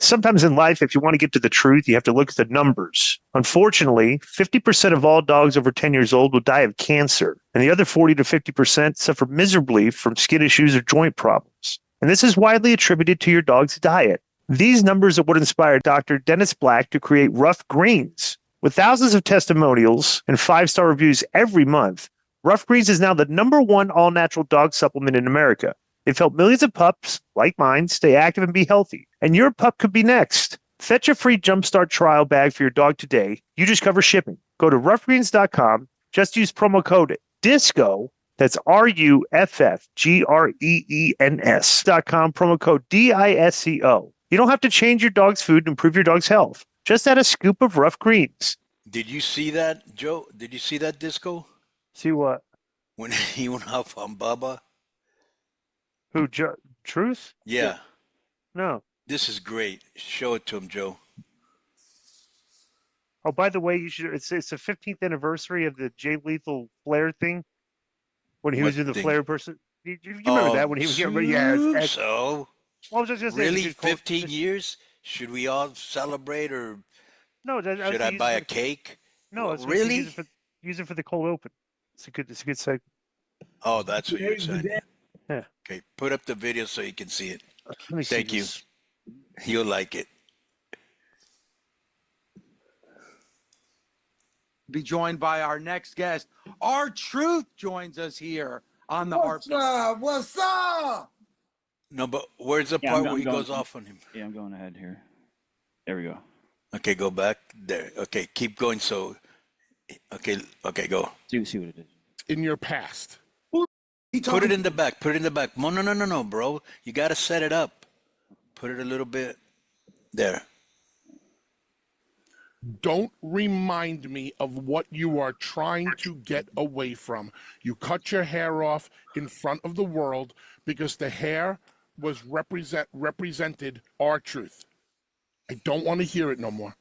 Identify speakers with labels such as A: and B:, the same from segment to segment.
A: Sometimes in life, if you want to get to the truth, you have to look at the numbers. Unfortunately, 50% of all dogs over 10 years old will die of cancer, and the other 40 to 50% suffer miserably from skin issues or joint problems. And this is widely attributed to your dog's diet. These numbers are what inspired Dr. Dennis Black to create Ruff Greens. With thousands of testimonials and 5-star reviews every month, Ruff Greens is now the #1 all-natural dog supplement in America. They've helped millions of pups, like mine, stay active and be healthy. And your pup could be next. Fetch a free Jumpstart trial bag for your dog today. You just cover shipping. Go to ruffgreens.com. Just use promo code DISCO. That's RUFFGREENS.com. Promo code DISCO. You don't have to change your dog's food to improve your dog's health. Just add a scoop of Ruff Greens.
B: Did you see that, Joe? Did you see that, Disco?
A: See what?
B: When he went off on Bubba?
A: Who, Truth?
B: Yeah.
A: No.
B: This is great. Show it to him, Joe.
A: Oh, by the way, you should. It's the 15th anniversary of the Jay Lethal Flair thing. When he was in the Flair person. You remember that when he was getting ready? Yeah.
B: So.
A: Well, I was just
B: really, 15 years? Should we all celebrate, or
A: no?
B: Should I buy a cake?
A: No, it's
B: really.
A: Use it for the cold open. It's a good segment.
B: Oh, that's what you're saying.
A: Yeah.
B: Okay, put up the video so you can see it.
A: Thank you.
B: You'll like it.
C: Be joined by our next guest. R-Truth joins us here on the
D: What's up? What's up?
B: No, but where's the part where he goes off on him?
E: Yeah, I'm going ahead here. There we go.
B: Okay, go back there. Okay, keep going. So, okay, go.
E: See what it is.
F: In your past.
B: Put it in the back. Put it in the back. No, bro. You got to set it up. Put it a little bit there.
F: Don't remind me of what you are trying to get away from. You cut your hair off in front of the world because the hair was represented R-Truth. I don't want to hear it no more.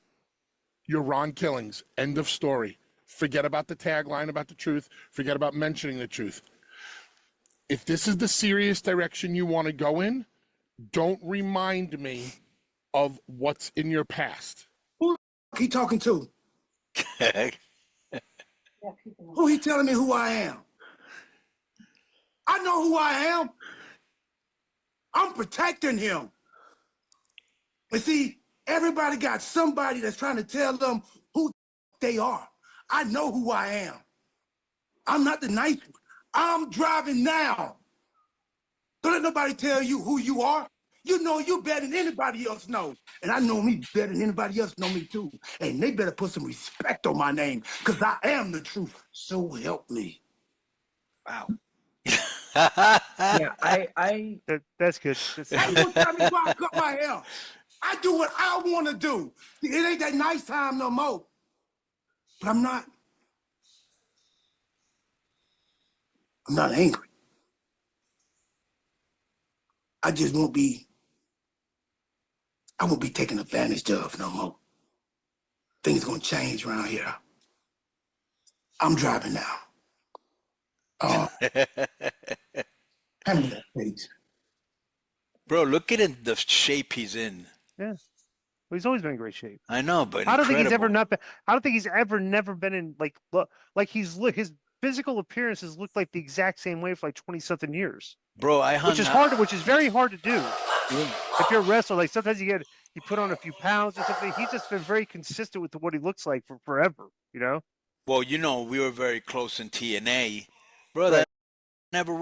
F: You're Ron Killings. End of story. Forget about the tagline about the truth. Forget about mentioning the truth. If this is the serious direction you want to go in, don't remind me of what's in your past.
D: Who he talking to? Who he telling me who I am? I know who I am. I'm protecting him. And see, everybody got somebody that's trying to tell them who they are. I know who I am. I'm not the nice one. I'm driving now. Don't let nobody tell you who you are. You know you better than anybody else know. And I know me better than anybody else know me too. And they better put some respect on my name because I am the truth. So help me. Wow.
E: Yeah,
A: that's good.
D: Don't tell me why I cut my hair. I do what I want to do. It ain't that nice time no more. But I'm not angry. I just won't be taken advantage of no more. Things gonna change around here. I'm driving now. Hand me that page.
B: Bro, look at him, the shape he's in.
A: Yeah. Well, he's always been in great shape.
B: I know, but
A: I don't think he's ever never been in his physical appearances look like the exact same way for like 20-something years.
B: Bro, which
A: is very hard to do. If you're a wrestler, like sometimes you put on a few pounds or something. He's just been very consistent with what he looks like for forever, you know?
B: Well, we were very close in TNA. Bro, that never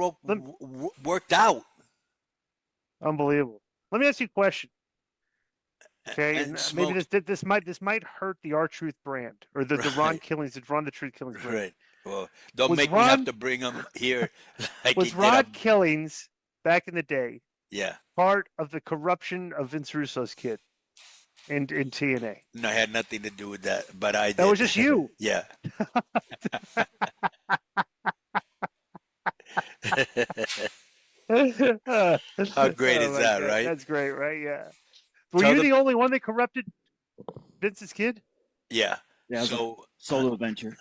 B: worked out.
A: Unbelievable. Let me ask you a question. Okay, maybe this might hurt the R-Truth brand or the Ron Killings, the Ron the Truth Killings brand.
B: Right. Well, don't make me have to bring him here. Like
A: was Ron Killings back in the day?
B: Yeah.
A: Part of the corruption of Vince Russo's kid in TNA.
B: No, I had nothing to do with that, but I did.
A: That was just you.
B: Yeah. How great is that, right?
A: That's great, right? Yeah. Were you the only one that corrupted Vince's kid?
B: Yeah.
E: Yeah. So solo venture.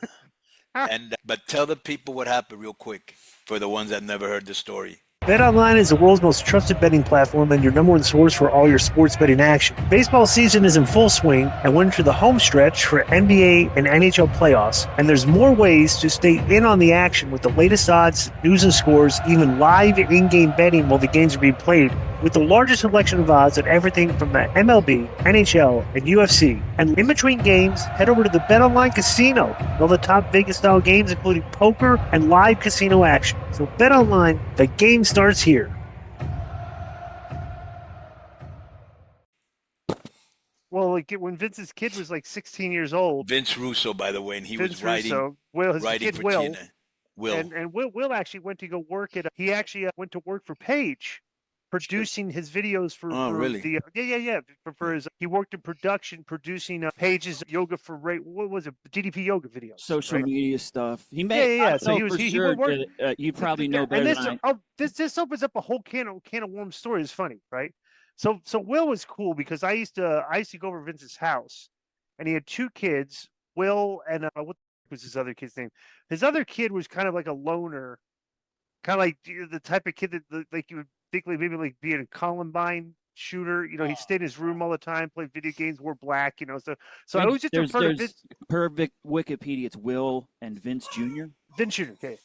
B: But tell the people what happened real quick for the ones that never heard the story.
A: BetOnline is the world's most trusted betting platform and your number one source for all your sports betting action. Baseball season is in full swing, and we're into the home stretch for NBA and NHL playoffs. And there's more ways to stay in on the action with the latest odds, news and scores, even live in-game betting while the games are being played. With the largest selection of odds on everything from the MLB, NHL, and UFC. And in between games, head over to the BetOnline Casino. All the top Vegas-style games, including poker and live casino action. So BetOnline, the game starts here. Well, like when Vince's kid was like 16 years old.
B: Vince Russo, by the way, and he
A: Vince
B: was writing,
A: Russo, Will, his
B: writing
A: kid
B: for
A: Will.
B: TNA. Will.
A: And Will actually went to go work at. He actually went to work for Paige, producing his videos for.
B: Oh,
A: for
B: really?
A: The, yeah. For his, he worked in production, producing Paige's yoga for what was it? DDP yoga videos.
E: Social
A: right?
E: media stuff. He may.
A: Yeah.
E: I
A: So he was.
E: for
A: He
E: sure
A: worked.
E: you probably know
A: And
E: better
A: this,
E: than I.
A: this opens up a whole can of warm story. It's funny, right? So Will was cool because I used to go over to Vince's house, and he had two kids, Will and what was his other kid's name? His other kid was kind of like a loner, kind of like the type of kid that like you would think like maybe like be a Columbine shooter. You know, he stayed in his room all the time, played video games, wore black. You know, so I always just refer to Vince.
E: Per Wikipedia, it's Will and Vince Jr.
A: Vince Jr. Okay,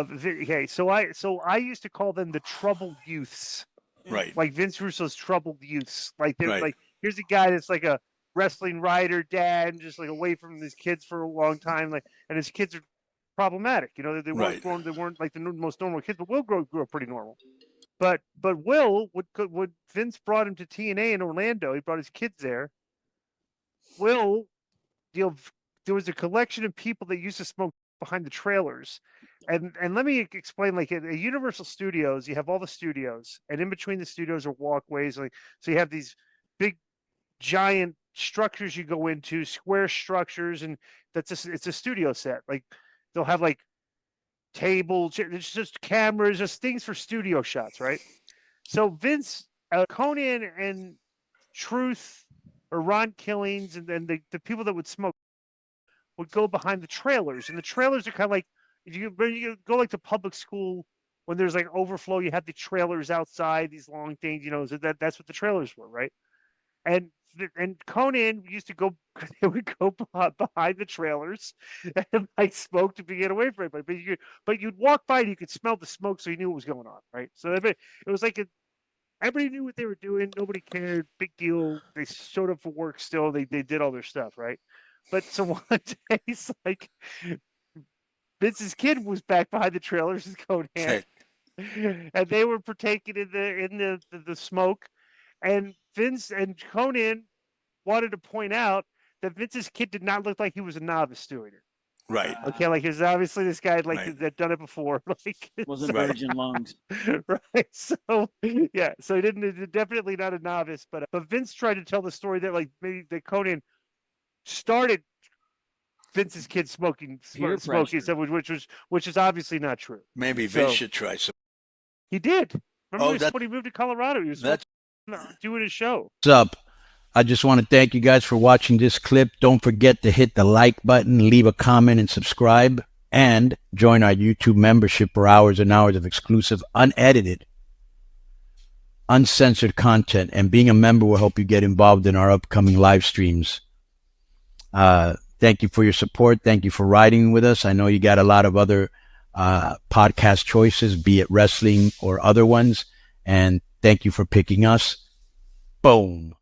A: okay. So I used to call them the troubled youths.
B: Right.
A: Like Vince Russo's troubled youths. Like they're
B: Right.
A: like, here's a guy that's like a wrestling writer, dad, just like away from his kids for a long time. Like, and his kids are problematic. You know, they weren't
B: Right.
A: grown, they weren't like the most normal kids. But Will grew up pretty normal. But Will would Vince brought him to TNA in Orlando. He brought his kids there. Will, you know, there was a collection of people that used to smoke behind the trailers. And let me explain, like at Universal Studios, you have all the studios, and in between the studios are walkways. Like, so you have these big, giant structures you go into, square structures, and it's a studio set. Like they'll have like tables, it's just cameras, just things for studio shots, right? So Vince, Konnan and Truth, or Ron Killings, and then the people that would smoke would go behind the trailers, and the trailers are kind of like you go like to public school when there's like overflow. You have the trailers outside, these long things, you know. So that's what the trailers were, right? And Konnan used to go. They would go behind the trailers and like smoke to get away from everybody. But you'd walk by and you could smell the smoke, so you knew what was going on, right? So it was like everybody knew what they were doing. Nobody cared. Big deal. They showed up for work still. They did all their stuff, right? But so one day, it's like Vince's kid was back behind the trailers as Konnan, and they were partaking in the smoke. And Vince and Konnan wanted to point out that Vince's kid did not look like he was a novice doing it.
B: Right.
A: Okay, like he's obviously this guy that done it before. Like
E: Wasn't virgin lungs.
A: Right. So yeah, so he didn't definitely not a novice, but Vince tried to tell the story that like maybe that Konnan started Vince's kid smoking stuff, which is obviously not true.
B: Maybe Vince should try some.
A: He did. Remember when he moved to Colorado, he was doing his show.
G: What's up? I just want to thank you guys for watching this clip. Don't forget to hit the like button, leave a comment, and subscribe. And join our YouTube membership for hours and hours of exclusive, unedited, uncensored content. And being a member will help you get involved in our upcoming live streams. Thank you for your support. Thank you for riding with us. I know you got a lot of other podcast choices, be it wrestling or other ones. And thank you for picking us. Boom.